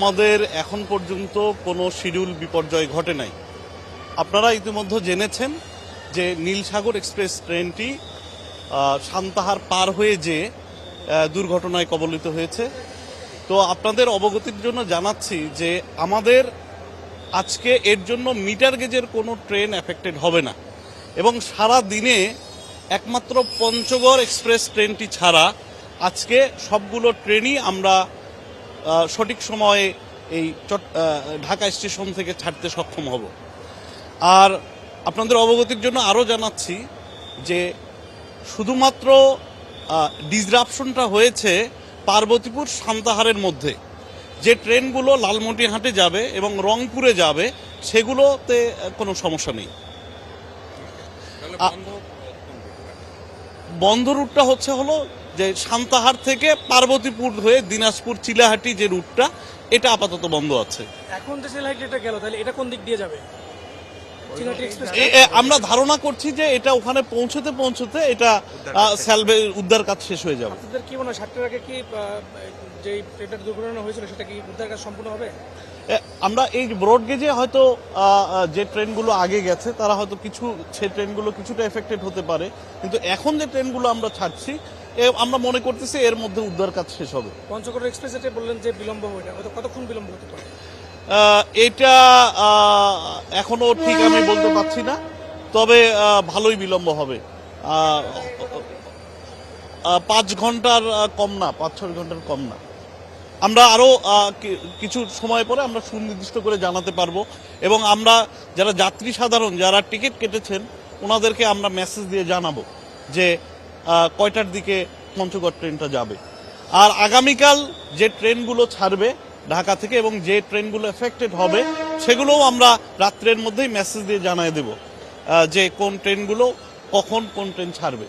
আমাদের এখন পর্যন্ত কোনো শিডিউল বিপর্যয় ঘটে নাই। আপনারা ইতিমধ্যে জেনেছেন যে নীলসাগর এক্সপ্রেস ট্রেনটি সান্তাহার পার হয়ে যে দুর্ঘটনায় কবলিত হয়েছে। তো আপনাদের অবগতির জন্য জানাচ্ছি যে আমাদের আজকে এর জন্য মিটার গেজের কোনো ট্রেন এফেক্টেড হবে না এবং সারা দিনে একমাত্র পঞ্চগড় এক্সপ্রেস ট্রেনটি ছাড়া আজকে সবগুলো ট্রেনই আমরা সঠিক সময়ে এই ঢাকা স্টেশন থেকে ছাড়তে সক্ষম হব। আর আপনাদের অবগতির জন্য আরও জানাচ্ছি যে শুধুমাত্র ডিসরাপশনটা হয়েছে পার্বতীপুর সান্তাহারের মধ্যে। যে ট্রেনগুলো লালমনিরহাটে যাবে এবং রংপুরে যাবে সেগুলোতে কোনো সমস্যা নেই। বন্ধ রুটটা হলো যে সান্তাহার থেকে পার্বতীপুর হয়ে দিনাজপুর চিলাহাটি যে রুটটা, এটা আপাতত বন্ধ আছে। এখন যে চিলাহাটিটা গেল, তাহলে এটা কোন দিক দিয়ে যাবে? আমরা ধারণা করছি যে এটা ওখানে পৌঁছতে এটা উদ্ধার কাজ শেষ হয়ে যাবে। আপনাদের কি মনে হয় 7টার আগে কি যে ট্রেনটার দুর্ঘটনা হয়েছিল সেটা কি উদ্ধার কাজ সম্পূর্ণ হবে? আমরা এই ব্রড গেজে হয়তো যে ট্রেনগুলো আগে গেছে তারা হয়তো সেই ট্রেনগুলো কিছুটা এফেক্টেড হতে পারে, কিন্তু এখন যে ট্রেনগুলো আমরা ছাড়ছি আমরা মনে করতেছি এর মধ্যে উদ্ধার কাজ শেষ হবে। পঞ্চগড় এক্সপ্রেস এটা বললেন যে বিলম্ব হবে, কতক্ষণ বিলম্ব হতে পারে? এটা এখনো ঠিক আমি বলতে পারছি না, তবে ভালোই বিলম্ব হবে। 5 ঘন্টার কম না, 5-6 ঘন্টার কম না। আমরা আরও কিছু সময় পরে আমরা সুনির্দিষ্ট করে জানাতে পারবো এবং আমরা যারা যাত্রী সাধারণ যারা টিকিট কেটেছেন ওনাদেরকে আমরা মেসেজ দিয়ে জানাবো যে কয়টার দিকে পঞ্চগড় ট্রেনটা যাবে। আর আগামীকাল যে ট্রেনগুলো ছাড়বে ঢাকা থেকে এবং যে ট্রেনগুলো এফেক্টেড হবে সেগুলোও আমরা রাত্রের মধ্যেই মেসেজ দিয়ে জানিয়ে দেব যে কোন ট্রেনগুলো কখন কোন ট্রেন ছাড়বে।